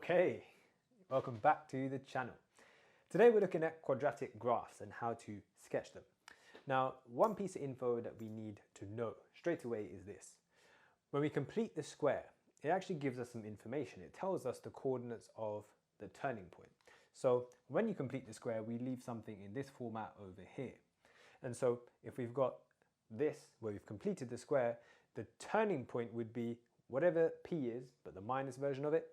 Okay, welcome back to the channel. Today we're looking at quadratic graphs and how to sketch them. Now, one piece of info that we need to know straight away is this. When we complete the square, it actually gives us some information. It tells us the coordinates of the turning point. So when you complete the square, we leave something in this format over here. And so if we've got this, where we've completed the square, the turning point would be whatever P is, but the minus version of it.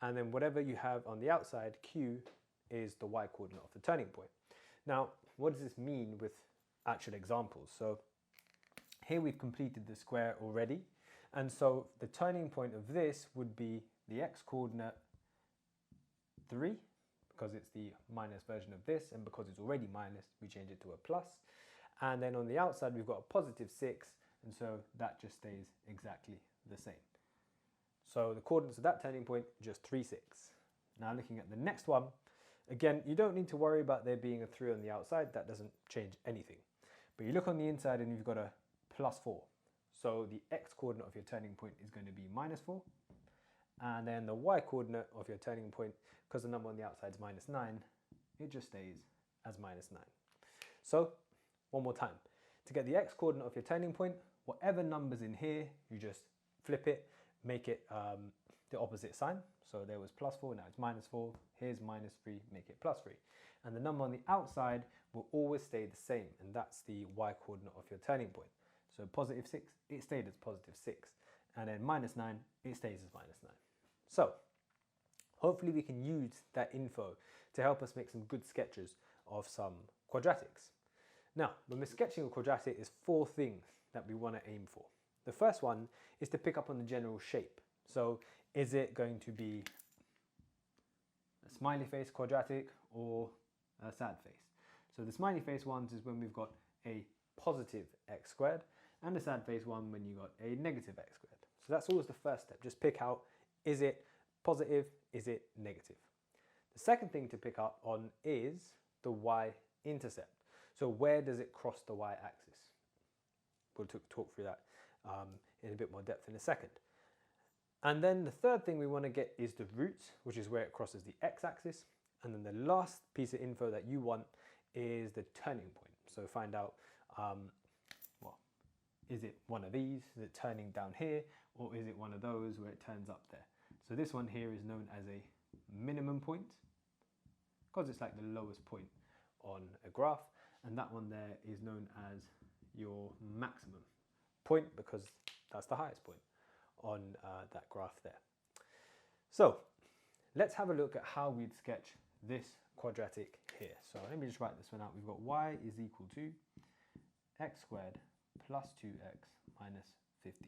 And then whatever you have on the outside, Q, is the y coordinate of the turning point. Now, what does this mean with actual examples? So here we've completed the square already. And so the turning point of this would be the x coordinate 3, because it's the minus version of this, and because it's already minus, we change it to a plus. And then on the outside, we've got a positive 6, and so that just stays exactly the same. So the coordinates of that turning point, just 3, 6. Now looking at the next one, again, you don't need to worry about there being a 3 on the outside. That doesn't change anything. But you look on the inside and you've got a plus 4. So the x coordinate of your turning point is going to be minus 4. And then the y coordinate of your turning point, because the number on the outside is minus 9, it just stays as minus 9. So one more time. To get the x coordinate of your turning point, whatever number's in here, you just flip it, make it the opposite sign. So there was plus 4, now it's minus 4. Here's minus 3, make it plus 3. And the number on the outside will always stay the same, and that's the y coordinate of your turning point. So positive 6, it stayed as positive 6. And then minus 9, it stays as minus 9. So hopefully we can use that info to help us make some good sketches of some quadratics. Now, when we're sketching a quadratic, there's 4 things that we want to aim for. The first one is to pick up on the general shape. So is it going to be a smiley face quadratic or a sad face? So the smiley face ones is when we've got a positive x squared, and the sad face one when you got a negative x squared. So that's always the first step. Just pick out, is it positive, is it negative? The second thing to pick up on is the y-intercept. So where does it cross the y-axis? We'll talk through that in a bit more depth in a second. And then the third thing we want to get is the roots, which is where it crosses the x-axis. And then the last piece of info that you want is the turning point. So find out, well, is it one of these? Is it turning down here? Or is it one of those where it turns up there? So this one here is known as a minimum point, because it's like the lowest point on a graph. And that one there is known as your maximum point, because that's the highest point on that graph there. So let's have a look at how we'd sketch this quadratic here. So let me just write this one out. We've got y is equal to x squared plus 2x minus 15.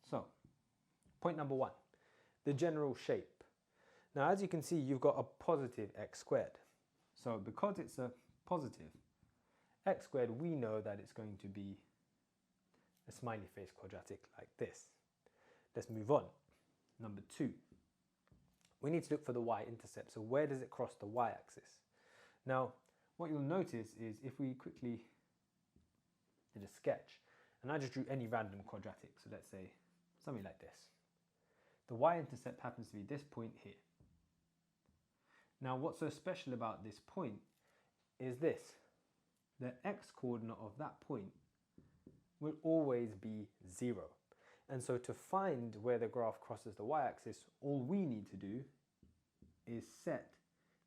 So point number 1, the general shape. Now, as you can see, you've got a positive x squared. So because it's a positive x squared, we know that it's going to be a smiley face quadratic like this. Let's move on. Number 2, we need to look for the y-intercept. So where does it cross the y-axis? Now, what you'll notice is if we quickly did a sketch, and I just drew any random quadratic, so let's say something like this. The y-intercept happens to be this point here. Now, what's so special about this point is this. The x coordinate of that point will always be 0. And so to find where the graph crosses the y-axis, all we need to do is set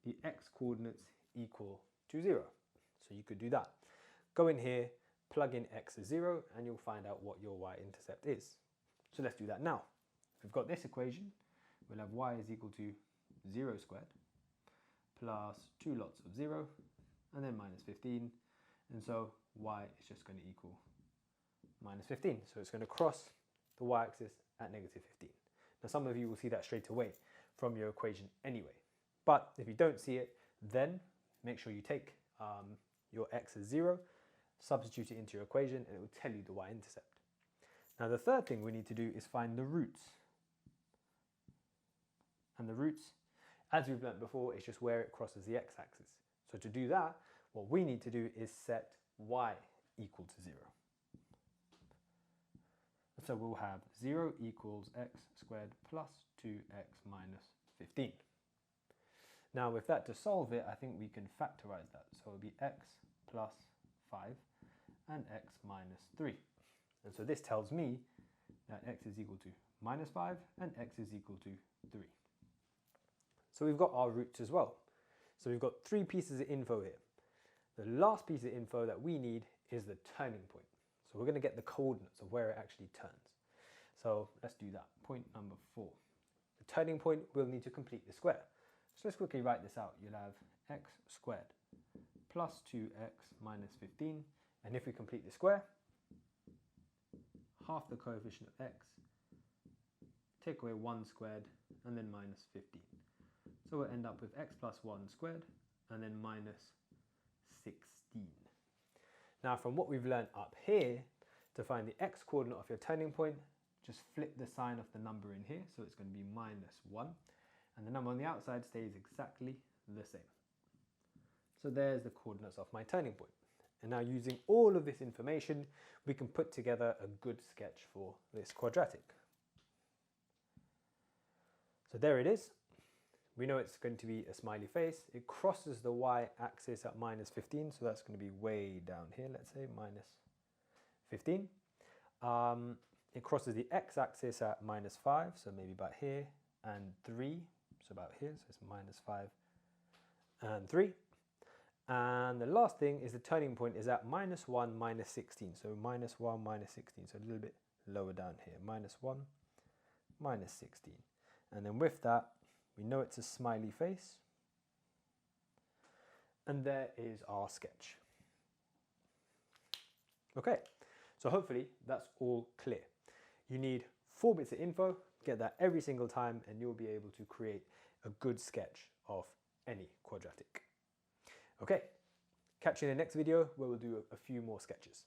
the x coordinates equal to 0. So you could do that. Go in here, plug in x as 0, and you'll find out what your y-intercept is. So let's do that now. If we've got this equation, we'll have y is equal to 0 squared plus 2 lots of 0, and then minus 15. And so y is just going to equal minus 15. So it's going to cross the y-axis at negative 15. Now some of you will see that straight away from your equation anyway. But if you don't see it, then make sure you take your x as 0, substitute it into your equation, and it will tell you the y-intercept. Now the third thing we need to do is find the roots. And the roots, as we've learned before, is just where it crosses the x-axis. So to do that, what we need to do is set y equal to 0. So we'll have 0 equals x squared plus 2x minus 15. Now with that to solve it, I think we can factorize that. So it'll be x plus 5 and x minus 3. And so this tells me that x is equal to minus 5 and x is equal to 3. So we've got our roots as well. So we've got 3 pieces of info here. The last piece of info that we need is the turning point. So we're going to get the coordinates of where it actually turns. So let's do that. Point number 4. The turning point will need to complete the square. So let's quickly write this out. You'll have x squared plus 2x minus 15. And if we complete the square, half the coefficient of x, take away 1 squared, and then minus 15. So we'll end up with x plus 1 squared, and then minus 16. Now from what we've learned up here, to find the x coordinate of your turning point, just flip the sign of the number in here, so it's going to be minus 1, and the number on the outside stays exactly the same. So there's the coordinates of my turning point. And now using all of this information, we can put together a good sketch for this quadratic. So there it is. We know it's going to be a smiley face. It crosses the y-axis at minus 15, so that's going to be way down here, let's say, minus 15. It crosses the x-axis at minus 5, so maybe about here, and 3, so about here, so it's minus 5 and 3. And the last thing is the turning point is at minus 1, minus 16, so minus 1, minus 16, so a little bit lower down here, minus 1, minus 16. And then with that, we know it's a smiley face. And there is our sketch. Okay, so hopefully that's all clear. You need 4 bits of info, get that every single time, and you'll be able to create a good sketch of any quadratic. Okay, catch you in the next video where we'll do a few more sketches.